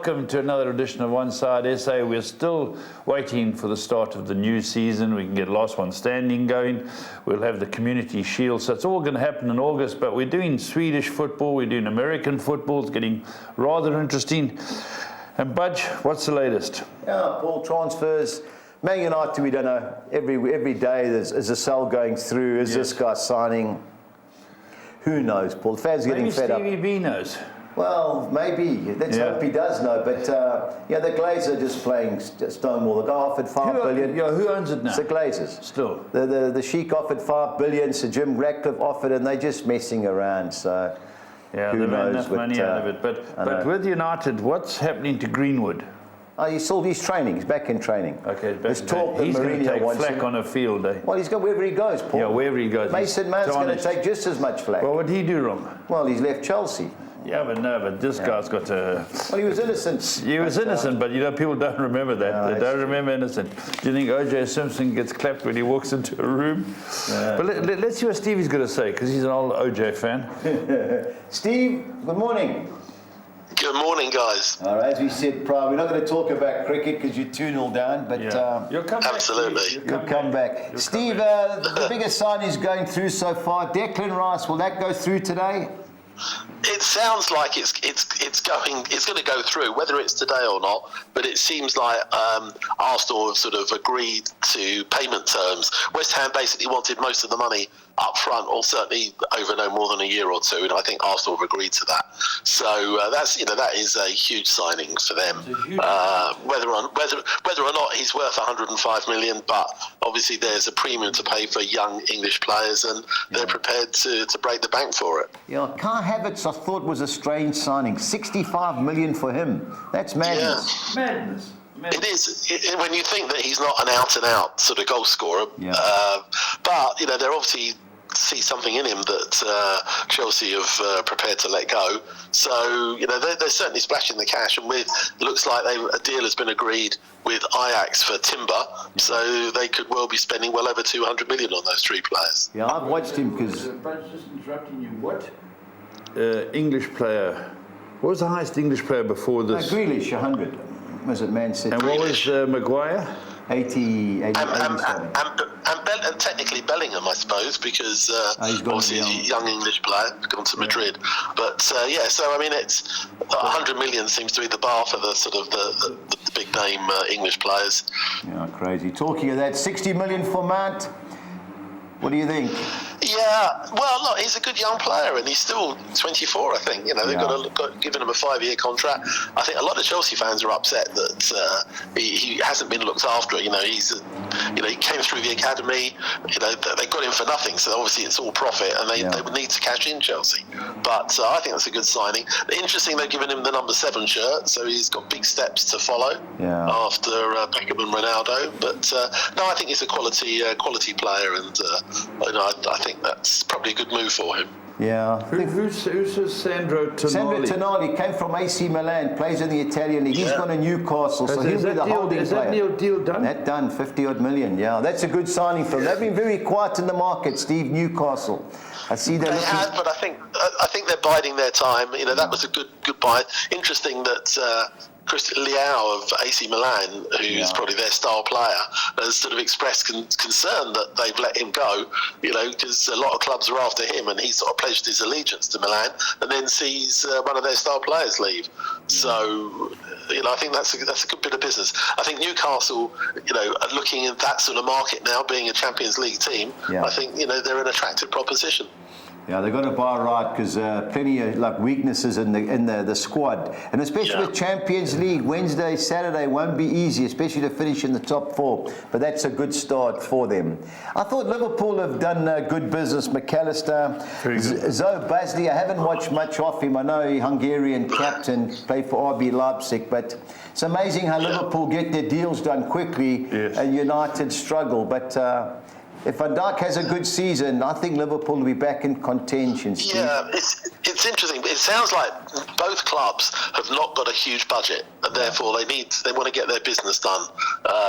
welcome to another edition of One Side SA. We're still waiting for the start of the new season. We can get Last One Standing going. We'll have the Community Shield. So it's all going to happen in August, but we're doing Swedish football. We're doing American football. It's getting rather interesting. And Budge, what's the latest? Yeah, Paul, transfers. Man United, we don't know. Every day is a sell going through. Is this guy signing? Who knows, Paul? The fans are getting fed up. Maybe Stevie B knows. Well, maybe. Let's hope he does know. But, the Glazers are just playing Stonewall. The guy offered $5 billion. Yeah, who owns it now? It's the Glazers. Still. The Sheik offered $5 billion. Sir Jim Ratcliffe offered, and they're just messing around. So, yeah, who they've made knows enough money out of it. But with United, what's happening to Greenwood? Oh, he's training. He's back in training. Okay, There's talk that he's going to take flack him on a field, eh? Well, he's got wherever he goes, Paul. Yeah, wherever he goes. Mason Mount's going to take just as much flack. Well, what did he do wrong? Well, he's left Chelsea. Yeah, but this guy's got a... Well, he was innocent. He was innocent, but people don't remember that. No, they don't remember innocent. Do you think O.J. Simpson gets clapped when he walks into a room? Yeah. But let's see what Stevie's going to say, because he's an old O.J. fan. Steve, good morning. Good morning, guys. All right, as we said prior, we're not going to talk about cricket because you're 2-0 down, but you'll come absolutely. You'll come back. Steve, the biggest sign is going through so far. Declan Rice, will that go through today? It sounds like it's going to go through, whether it's today or not. But it seems like Arsenal have sort of agreed to payment terms. West Ham basically wanted most of the money up front, or certainly over no more than a year or two, and I think Arsenal have agreed to that. So that is a huge signing for them. Whether or not he's worth 105 million, but obviously there's a premium to pay for young English players, and they're prepared to break the bank for it. Yeah, Kai Havertz, I thought, was a strange signing. 65 million for him. That's madness. Yeah. Madness. It is, when you think that he's not an out-and-out sort of goal scorer. Yeah. But they're obviously see something in him that Chelsea have prepared to let go. So they're certainly splashing the cash, and looks like a deal has been agreed with Ajax for Timber. So they could well be spending well over 200 million on those three players. Yeah, I've watched him because. Just interrupting you. What English player? What was the highest English player before this? Grealish, 100. Was it Man City? And what was Maguire? 80 and technically Bellingham, I suppose, because obviously he's a young English player, gone to Madrid. But so I mean, it's 100 million seems to be the bar for the sort of the big name English players. Yeah, crazy. Talking of that, 60 million for Mount. What do you think? Yeah, well, look, he's a good young player, and he's still 24, I think. They've got given him a 5-year contract. I think a lot of Chelsea fans are upset that he hasn't been looked after. He came through the academy. They got him for nothing, so obviously it's all profit, and they would need to cash in Chelsea. But I think that's a good signing. Interesting, they've given him the number 7 shirt, so he's got big steps to follow after Beckham and Ronaldo. But no, I think he's a quality player, and I think that's probably a good move for him. Yeah. Who's Sandro Tonali? Sandro Tonali came from AC Milan, plays in the Italian league. He's gone to Newcastle, so he'll be the holding player. Is that deal done? That done, 50-odd million, yeah. That's a good signing for them. They've been very quiet in the market, Steve, Newcastle. I see they have, but I think they're biding their time. That was a good buy. Interesting that Christian Leao of AC Milan, who's probably their star player, has sort of expressed concern that they've let him go, because a lot of clubs are after him, and he's sort of pledged his allegiance to Milan, and then sees one of their star players leave. So, I think that's a good bit of business. I think Newcastle, are looking at that sort of market now, being a Champions League team. I think they're an attractive proposition. Yeah, they've got to buy right because plenty of weaknesses in the squad, and especially with Champions League, Wednesday, Saturday won't be easy, especially to finish in the top 4. But that's a good start for them. I thought Liverpool have done good business. McAllister, Zoe Basley. I haven't watched much of him. I know he's Hungarian captain, played for RB Leipzig, but it's amazing how Liverpool get their deals done quickly and United struggle. But if Van Dijk has a good season, I think Liverpool will be back in contention, Steve. Yeah, it's interesting, but it sounds like both clubs have not got a huge budget, and therefore they want to get their business done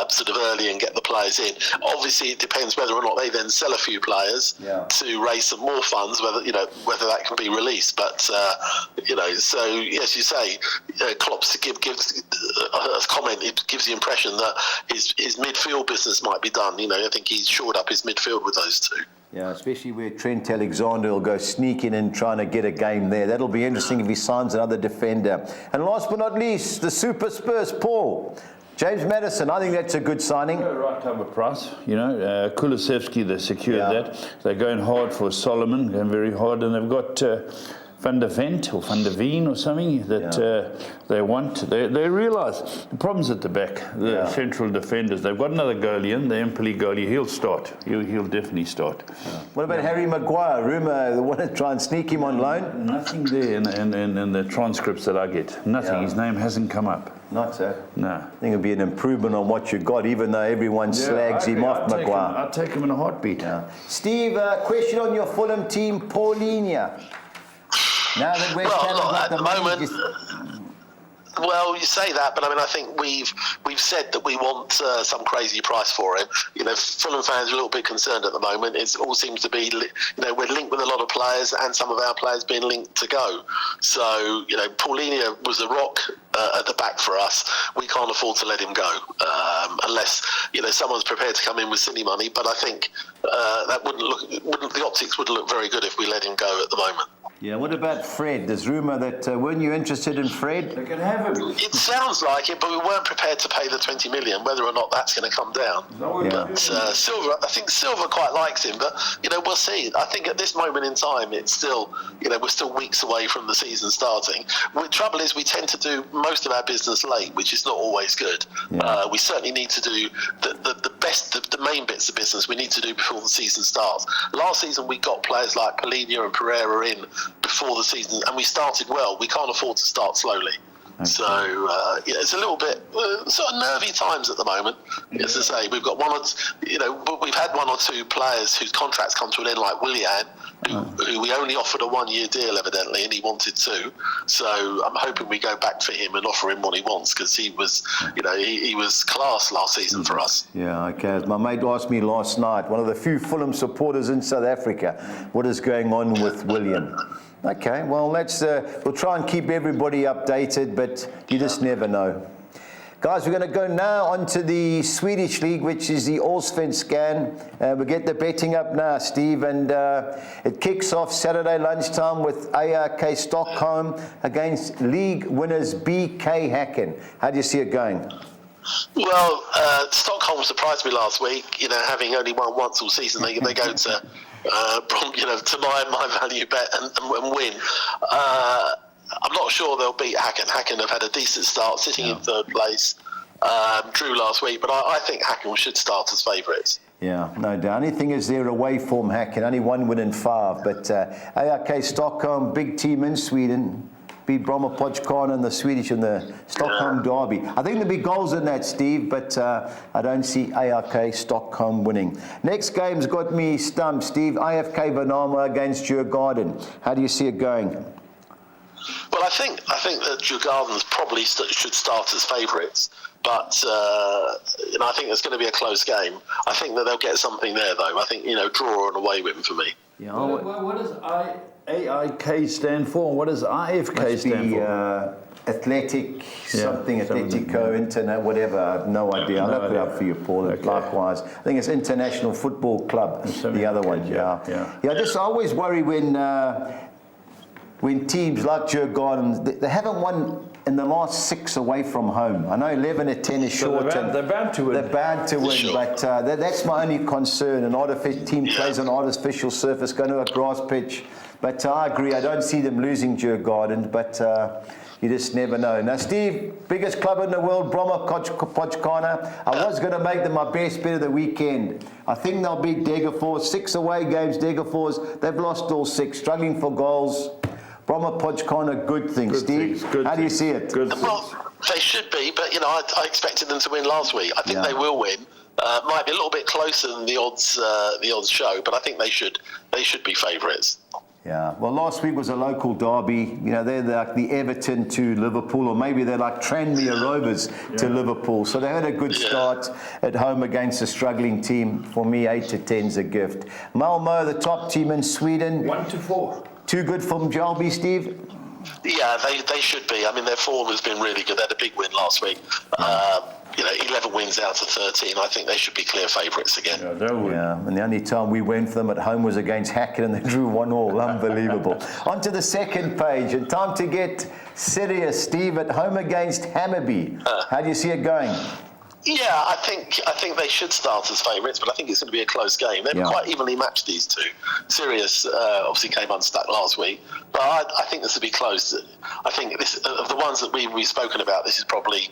sort of early and get the players in. Obviously, it depends whether or not they then sell a few players to raise some more funds, whether that can be released. But so yes, you say Klopp's gives a comment. It gives the impression that his midfield business might be done. I think he's shored up his midfield with those two. Yeah, especially where Trent Alexander will go sneaking in trying to get a game there. That'll be interesting if he signs another defender. And last but not least, the Super Spurs, Paul. James Maddison, I think that's a good signing. Right type of price, Kulusevski, they secured that. They're going hard for Solomon, going very hard, and they've got Van der Vent or Van der Veen or something that they want. They realise the problem's at the back, the central defenders. They've got another goalie in, the Empoli goalie. He'll start. He'll definitely start. What about Harry Maguire? Rumour they want to try and sneak him on loan? Nothing there in the transcripts that I get. Nothing. His name hasn't come up. Not so? No. I think it'll be an improvement on what you got, even though everyone slags him off, Maguire. I'll take him in a heartbeat. Yeah. Steve, question on your Fulham team, Paulinho. Now that West Ham got the moment. Well, you say that, but I think we've said that we want some crazy price for him. Fulham fans are a little bit concerned at the moment. It all seems to be, we're linked with a lot of players, and some of our players being linked to go. So, Paulinho was a rock at the back for us. We can't afford to let him go unless someone's prepared to come in with silly money. But I think that the optics wouldn't look very good if we let him go at the moment. Yeah, what about Fred? There's rumour that, weren't you interested in Fred? They can have him. It sounds like it, but we weren't prepared to pay the 20 million, whether or not that's going to come down. But Silva, I think Silva quite likes him, but, we'll see. I think at this moment in time, it's still, we're still weeks away from the season starting. The trouble is we tend to do most of our business late, which is not always good. Yeah. We certainly need to do the main bits of business we need to do before the season starts. Last season, we got players like Paulinho and Pereira in before the season, and we started well. We can't afford to start slowly. Okay. So it's a little bit sort of nervy times at the moment. As I say, we've got we've had one or two players whose contracts come to an end, like Willian, who we only offered a 1-year deal evidently, and he wanted 2. So I'm hoping we go back for him and offer him what he wants, because he was, he was class last season for us. Yeah, okay. My mate asked me last night, one of the few Fulham supporters in South Africa, what is going on with William? Okay, well, we'll try and keep everybody updated, but you just never know. Guys, we're going to go now onto the Swedish League, which is the Allsvenskan. We'll get the betting up now, Steve, and it kicks off Saturday lunchtime with ARK Stockholm against league winners BK Häcken. How do you see it going? Well, Stockholm surprised me last week, having only won once all season. They go to to my value bet and win. I'm not sure they'll beat Häcken. Häcken have had a decent start, sitting in 3rd place. Drew last week, but I think Häcken should start as favourites. Yeah, no doubt. Only thing is they're away from Häcken, only 1 win in 5. But ARK Stockholm, big team in Sweden, beat Bromma Podgkarna in the Swedish in the Stockholm derby. I think there'll be goals in that, Steve, but I don't see ARK Stockholm winning. Next game's got me stumped, Steve. IFK Värnamo against Djurgården. How do you see it going? Well, I think that Djurgården probably should start as favourites, but I think it's going to be a close game. I think that they'll get something there, though. I think draw and away win for me. Yeah. What does AIK stand for? What does IFK stand for? Athletic, something, Atletico, Internet, whatever. I have no idea. I'll look it up for you, Paul. Okay. Likewise. I think it's International Football Club, the other one. Yeah. I always worry when teams like Djurgården, they haven't won in the last 6 away from home. I know 11 or 10 is short. They're bound to win. They're bound to win, sure. But that's my only concern. An team plays on artificial surface, going to a grass pitch. But I agree, I don't see them losing Djurgården, but you just never know. Now, Steve, biggest club in the world, Bromma Podgkarna. I was going to make them my best bet of the weekend. I think they'll beat Degerfors. 6 away games, Degerfors. They've lost all 6, struggling for goals. Bromma Podgkarna, good thing, Steve. How do you see it? Well, they should be, but I expected them to win last week. I think they will win. Might be a little bit closer than the odds show, but I think they should be favourites. Yeah, well, last week was a local derby. You know, they're like the Everton to Liverpool, or maybe they're like Tranmere Rovers to Liverpool. So they had a good start at home against a struggling team. For me, 8 to 10's a gift. Malmö, the top team in Sweden. 1 to 4. Too good for Mjalby, Steve? Yeah, they should be. I mean, their form has been really good. They had a big win last week. 11 wins out of 13. I think they should be clear favourites again. Yeah, and the only time we went for them at home was against Hackett, and they drew 1-1. Unbelievable. On to the second page, and time to get serious. Steve, at home against Hammarby. How do you see it going? Yeah, I think they should start as favourites, but I think it's going to be a close game. They've quite evenly matched, these two. Sirius obviously came unstuck last week, but I think this will be close. I think this of the ones that we've spoken about, this is probably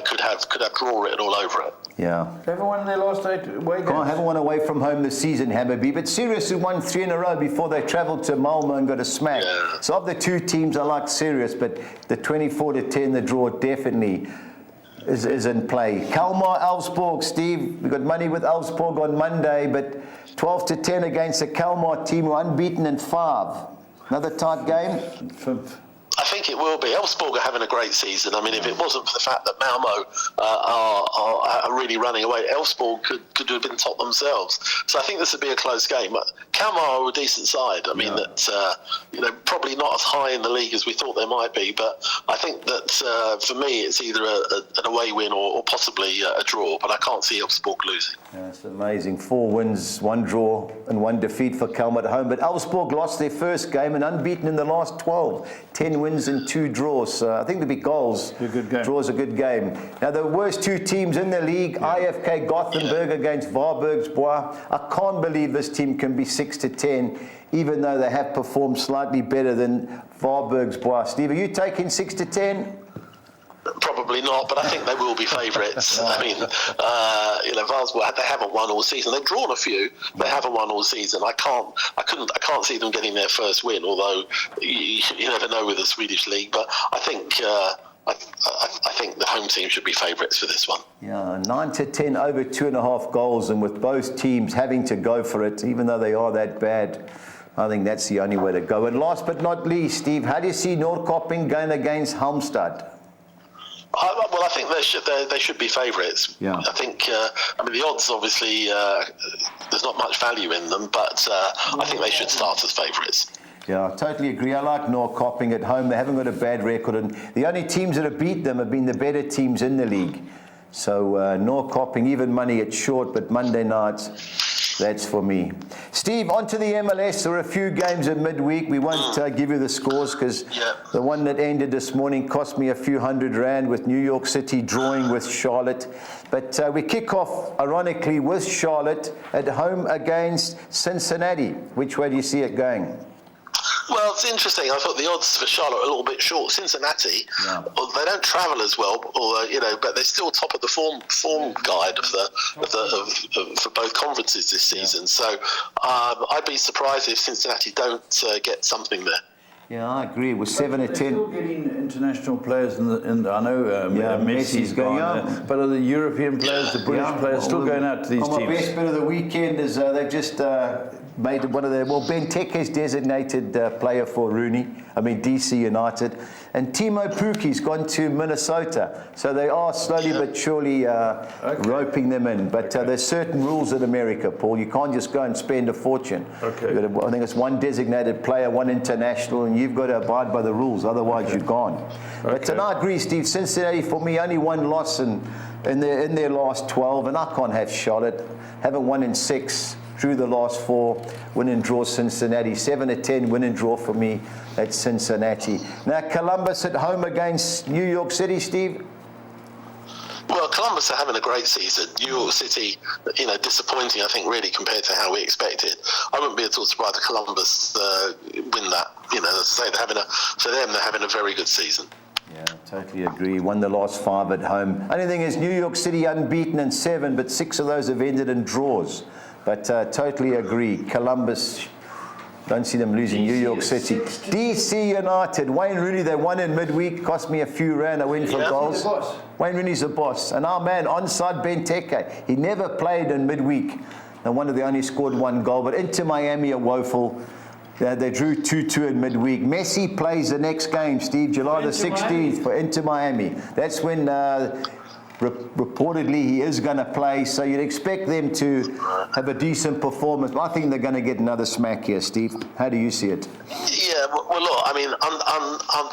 could have draw written all over it. Yeah. Haven't won their last 8 away games. Haven't won away from home this season, Hammarby, but Sirius who won 3 in a row before they travelled to Malmö and got a smack. Yeah. So of the two teams, I like Sirius, but the 24 to 10, the draw definitely is in play. Kalmar, Elfsborg, Steve, we got money with Elfsborg on Monday, but 12 to 10 against a Kalmar team who are unbeaten in 5. Another tight game? I think it will be. Elfsborg are having a great season. I mean, if it wasn't for the fact that Malmö are really running away, Elfsborg could have been top themselves. So I think this would be a close game. Kalmar are a decent side. I mean, that probably not as high in the league as we thought they might be, but I think that for me it's either an away win or possibly a draw, but I can't see Elfsborg losing. That's amazing. 4 wins, 1 draw and 1 defeat for Kalmar at home, but Elfsborg lost their first game and unbeaten in the last 12. 10 wins and 2 draws. So I think there'll be goals. A good game. Draws a good game. Now the worst 2 teams in the league, IFK Gothenburg against Varbergsbois. I can't believe this team can be 6 to 10, even though they have performed slightly better than Varbergsbois. Steve, are you taking 6 to 10? Probably not, but I think they will be favourites. I mean, Varbergsbois, they haven't won all season. They've drawn a few. They haven't won all season. I can't see them getting their first win. Although you never know with the Swedish league. But I think I think the home team should be favourites for this one. Yeah, 9 to 10 over 2.5 goals, and with both teams having to go for it, even though they are that bad. I think that's the only way to go. And last but not least, Steve, how do you see Norrköping going against Halmstad? Well, I think they should be favourites. Yeah. I think, the odds obviously, there's not much value in them, but I think they should start as favourites. Yeah, I totally agree. I like Norrköping at home. They haven't got a bad record, and the only teams that have beat them have been the better teams in the league. So Norrköping, even money at short, but Monday nights, that's for me. Steve, on to the MLS. There were a few games at midweek. We won't give you the scores because the one that ended this morning cost me a few $100 with New York City drawing with Charlotte. But we kick off, ironically, with Charlotte at home against Cincinnati. Which way do you see it going? Well, it's interesting. I thought the odds for Charlotte are a little bit short. Cincinnati, they don't travel as well, but they're still top of the form guide for both conferences this season. So I'd be surprised if Cincinnati don't get something there. Yeah, I agree. It was 7 to 10. Still getting international players, and I know Messi's gone. But are the European players, the British players, still going out to these teams? My best bit of the weekend is they've just made one of their. Well, Benteke's designated player for DC United, and Timo Pukki's gone to Minnesota. So they are slowly but surely roping them in. But there's certain rules in America, Paul. You can't just go and spend a fortune. Okay. I think it's 1 designated player, 1 international, and you've got to abide by the rules. Otherwise, you're gone. But I agree, Steve. Cincinnati, for me, only 1 loss in their last 12, and I can't have Charlotte. Haven't won in 6. Drew the last 4, win and draw Cincinnati. 7 to 10, win and draw for me at Cincinnati. Now Columbus at home against New York City, Steve. Well, Columbus are having a great season. New York City, disappointing, I think, really, compared to how we expected. I wouldn't be at all surprised if Columbus win that. As I say, they're having a very good season. Yeah, totally agree. Won the last 5 at home. Only thing is New York City unbeaten in 7, but 6 of those have ended in draws. But totally agree. Columbus Don't see them losing New York City. DC United, Wayne Rooney, they won in midweek, cost me a few rand. I went for goals. Wayne Rooney's the boss. And our man, onside Benteke, he never played in midweek. No wonder they only scored 1 goal. But Inter Miami are woeful. They drew 2-2 in midweek. Messi plays the next game, Steve, July the 16th for Inter Miami. That's when reportedly he is going to play, so you'd expect them to have a decent performance. But I think they're going to get another smack here, Steve. How do you see it? Yeah, well, look, I mean,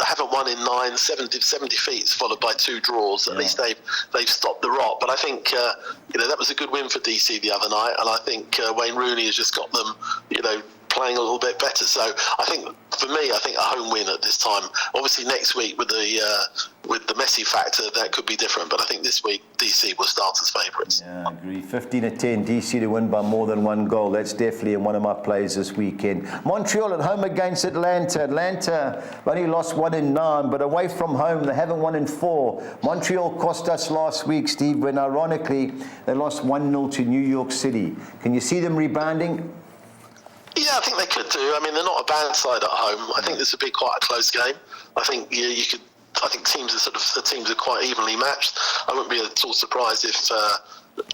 haven't won in 70 defeats, followed by 2 draws. At least they've stopped the rot. But I think that was a good win for DC the other night, and I think Wayne Rooney has just got them, playing a little bit better. So I think, for me, a home win at this time. Obviously next week with the Messi factor, that could be different, but I think this week DC will start as favourites. Yeah, I agree. 15-10, DC to win by more than 1 goal. That's definitely in one of my plays this weekend. Montreal at home against Atlanta. Atlanta only lost 1 in 9, but away from home they haven't won in 4. Montreal cost us last week, Steve, when ironically they lost 1-0 to New York City. Can you see them rebounding? Yeah, I think they could do. I mean, they're not a bad side at home. I think this would be quite a close game. I think you could. I think the teams are quite evenly matched. I wouldn't be at all surprised if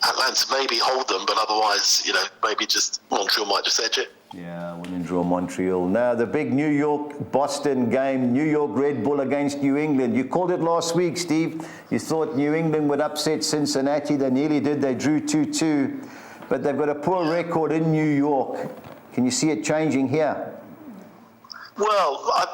Atlanta maybe hold them, but otherwise, maybe just Montreal might just edge it. Yeah, win and draw Montreal. Now, the big New York-Boston game, New York Red Bull against New England. You called it last week, Steve. You thought New England would upset Cincinnati. They nearly did. They drew 2-2. But they've got a poor record in New York. Can you see it changing here? Well, I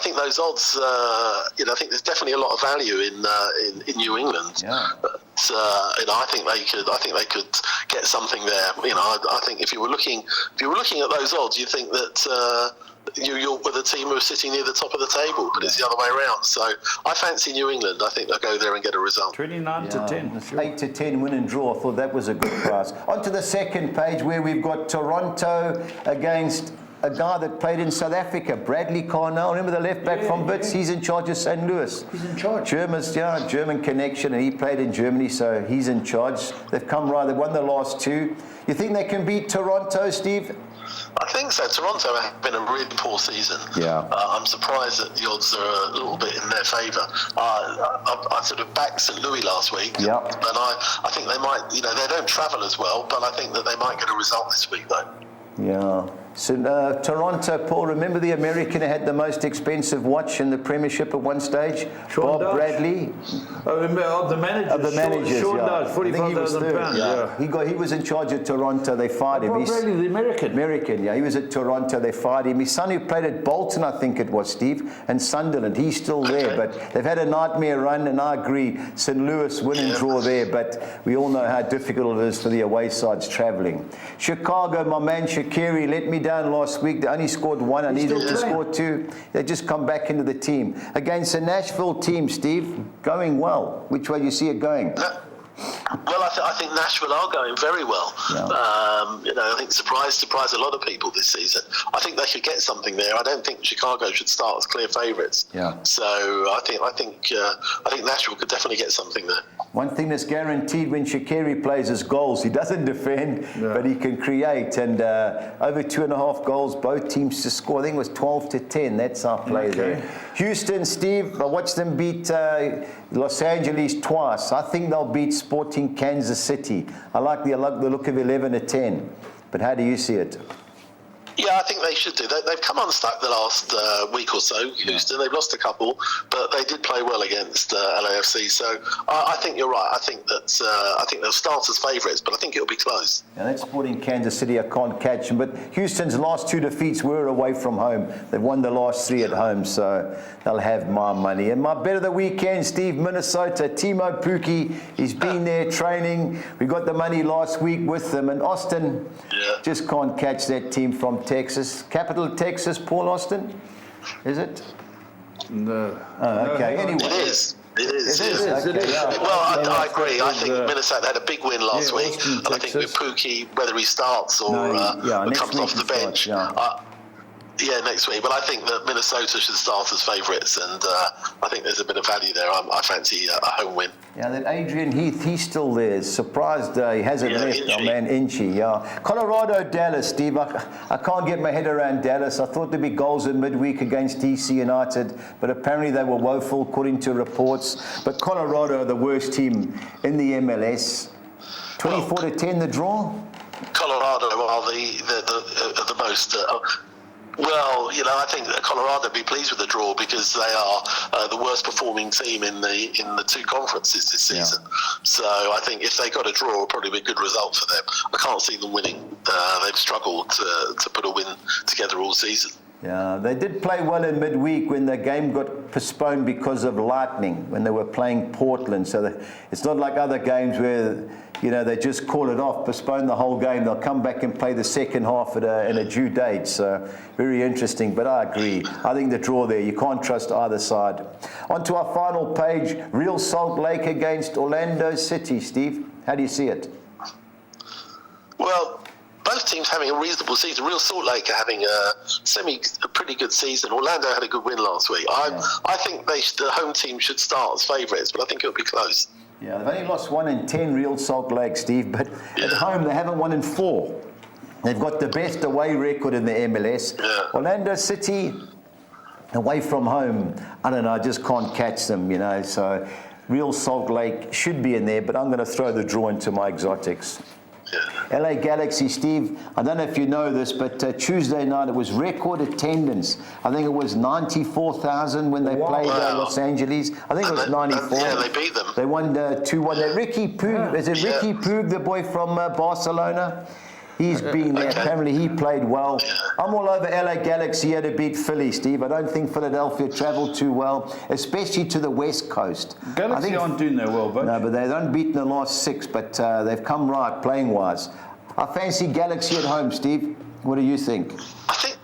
think those odds. I think there's definitely a lot of value in New England. Yeah. But I think they could get something there. I think if you were looking at those odds, you think that New York were the team who are sitting near the top of the table, but it's the other way around. So I fancy New England. I think they'll go there and get a result. 29-10. 8-10 win and draw. I thought that was a good price. On to the second page where we've got Toronto against a guy that played in South Africa, Bradley Carnell. Remember the left back from Bits? He's in charge of St. Louis. He's in charge. German connection, and he played in Germany, so he's in charge. They've come right. They've won the last 2. You think they can beat Toronto, Steve? I think so. Toronto have been a really poor season. Yeah. I'm surprised that the odds are a little bit in their favour. I sort of backed St. Louis last week. Yeah. And I think they might, they don't travel as well, but I think that they might get a result this week, though. Yeah. So Toronto, Paul, remember the American who had the most expensive watch in the Premiership at one stage? Sean Bob Bradley. Of the managers. Of the managers, Sean yeah. Dodge, £45,000. Yeah. He was in charge of Toronto. They fired him. Bob Bradley, the American. American, yeah. He was at Toronto. They fired him. His son who played at Bolton, I think it was, Steve, and Sunderland. He's still there, but they've had a nightmare run, and I agree. St. Louis win and draw there, but we all know how difficult it is for the away sides travelling. Chicago, my man Shaqiri let me down last week. They only scored 1. I needed to score 2. They just come back into the team. Against a Nashville team, Steve, going well. Which way do you see it going? Well, I think Nashville are going very well. Yeah. I think surprised a lot of people this season. I think they could get something there. I don't think Chicago should start as clear favourites. Yeah. So I think Nashville could definitely get something there. One thing that's guaranteed when Shaqiri plays is goals. He doesn't defend, but he can create. And over 2.5 goals, both teams to score. I think it was 12-10. That's our play there. Houston, Steve, I watched them beat Los Angeles twice. I think they'll beat Sporting Kansas City. I like the look of 11-10. But how do you see it? Yeah, I think they should do. They've come unstuck the last week or so, Houston. They've lost a couple, but they did play well against LAFC. So I think you're right. I think they'll start as favourites, but I think it'll be close. Now that's Sporting Kansas City. I can't catch them, but Houston's last 2 defeats were away from home. They've won the last 3 at home, so they'll have my money. And my bet of the weekend, Steve, Minnesota, Timo Pukki. He's been there training. We got the money last week with them, and Austin just can't catch that team from Texas. Capital Texas, Paul Austin? Is it? No. Oh, okay. Anyway. It is. Okay, well, I agree. I think Minnesota had a big win last week. And I think with Pukki, whether he starts or comes off the bench, Yeah, next week. But I think that Minnesota should start as favourites, and I think there's a bit of value there. I fancy a home win. Yeah, that Adrian Heath, he's still there. Surprised he hasn't left. Inchy. Oh, man, Inchy, yeah. Colorado, Dallas, Steve. I can't get my head around Dallas. I thought there'd be goals in midweek against DC United, but apparently they were woeful, according to reports. But Colorado are the worst team in the MLS. 24-10 the draw? Colorado are the most... well, I think that Colorado be pleased with the draw because they are the worst performing team in the two conferences this season. Yeah. So I think if they got a draw, it'll probably be a good result for them. I can't see them winning. They've struggled to put a win together all season. Yeah, they did play well in midweek when the game got postponed because of lightning, when they were playing Portland. So it's not like other games where, they just call it off, postpone the whole game. They'll come back and play the second half in a due date. So very interesting, but I agree. I think the draw there, you can't trust either side. On to our final page, Real Salt Lake against Orlando City. Steve, how do you see it? Well, both teams having a reasonable season. Real Salt Lake are having a pretty good season. Orlando had a good win last week. I think the home team should start as favourites, but I think it'll be close. Yeah, they've only lost 1 in 10, Real Salt Lake, Steve, but at home they haven't won in 4. They've got the best away record in the MLS. Yeah. Orlando City, away from home, I don't know, I just can't catch them, so Real Salt Lake should be in there, but I'm going to throw the draw into my exotics. Yeah. LA Galaxy, Steve, I don't know if you know this, but Tuesday night it was record attendance. I think it was 94,000 when they played Los Angeles. I think it was 94. Yeah, they beat them. They won 2-1. That Ricky Puig, is it Ricky Puig, the boy from Barcelona? He's been there. Okay. Apparently he played well. Yeah. I'm all over LA Galaxy here to beat Philly, Steve. I don't think Philadelphia travelled too well, especially to the West Coast. Galaxy aren't doing that well, but... No, but they've only beaten the last 6, but they've come right playing-wise. I fancy Galaxy at home, Steve. What do you think?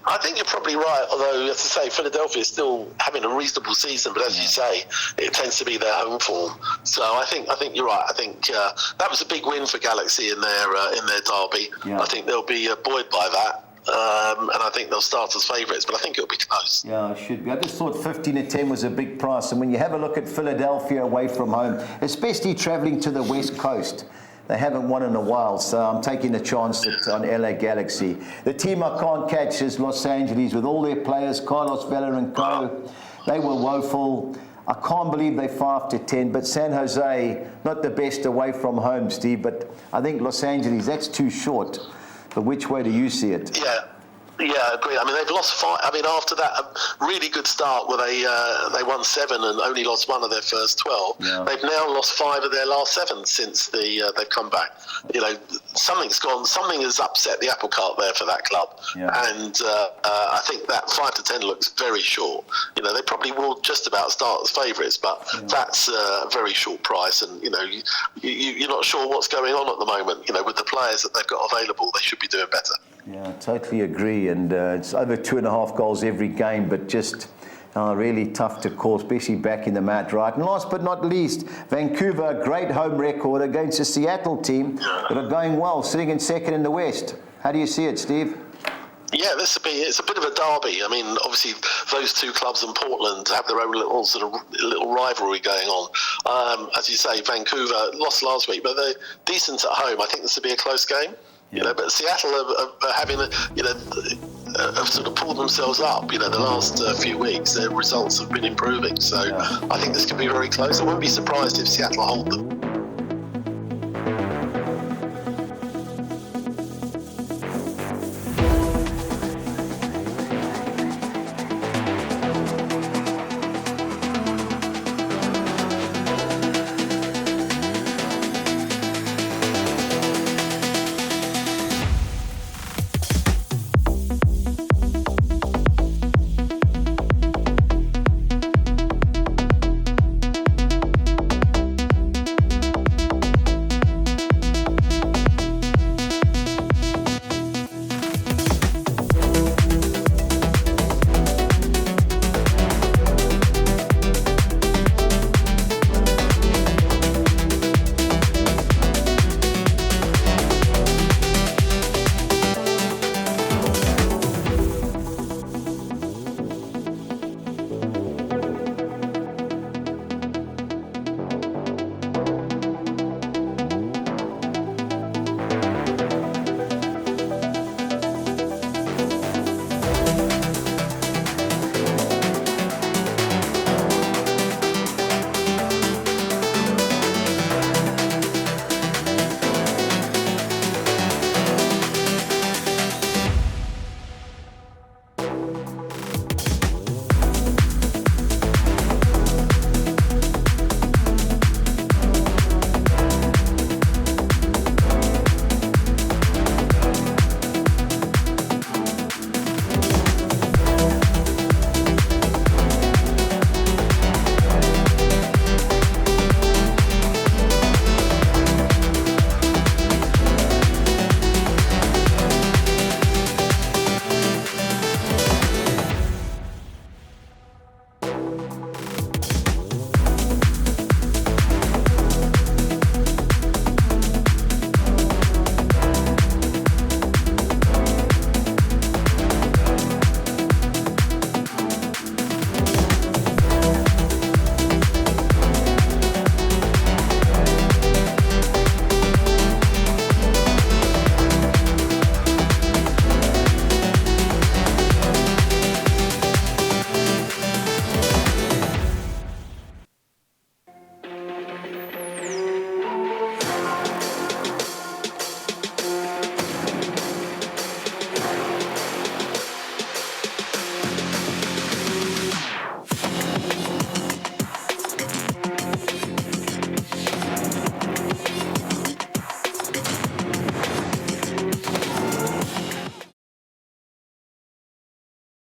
I think you're probably right, although, as I say, Philadelphia is still having a reasonable season, but as you say, it tends to be their home form. So I think you're right. I think that was a big win for Galaxy in their derby. Yeah. I think they'll be buoyed by that. And I think they'll start as favourites, but I think it'll be close. Yeah, it should be. I just thought 15-10 was a big price. And when you have a look at Philadelphia away from home, especially travelling to the West Coast, they haven't won in a while, so I'm taking a chance on LA Galaxy. The team I can't catch is Los Angeles with all their players, Carlos Vela and co. They were woeful. I can't believe they 5-10, but San Jose, not the best away from home, Steve, but I think Los Angeles, that's too short. But which way do you see it? Yeah, I agree. I mean, they've lost 5. I mean, after that really good start where they won 7 and only lost 1 of their first 12, they've now lost 5 of their last 7 since they've come back. Something's gone. Something has upset the apple cart there for that club, and I think that 5-10 looks very short. They probably will just about start as favourites, but that's a very short price, and you're not sure what's going on at the moment. With the players that they've got available, they should be doing better. Yeah, I totally agree, and it's over 2.5 goals every game, but just really tough to call, especially back in the mat, right? And last but not least, Vancouver, great home record against a Seattle team that are going well, sitting in second in the West. How do you see it, Steve? Yeah, it's a bit of a derby. I mean, obviously, those two clubs in Portland have their own little rivalry going on. As you say, Vancouver lost last week, but they're decent at home. I think this will be a close game. But Seattle are having have sort of pulled themselves up. The last few weeks, their results have been improving. So I think this could be very close. I wouldn't be surprised if Seattle hold them.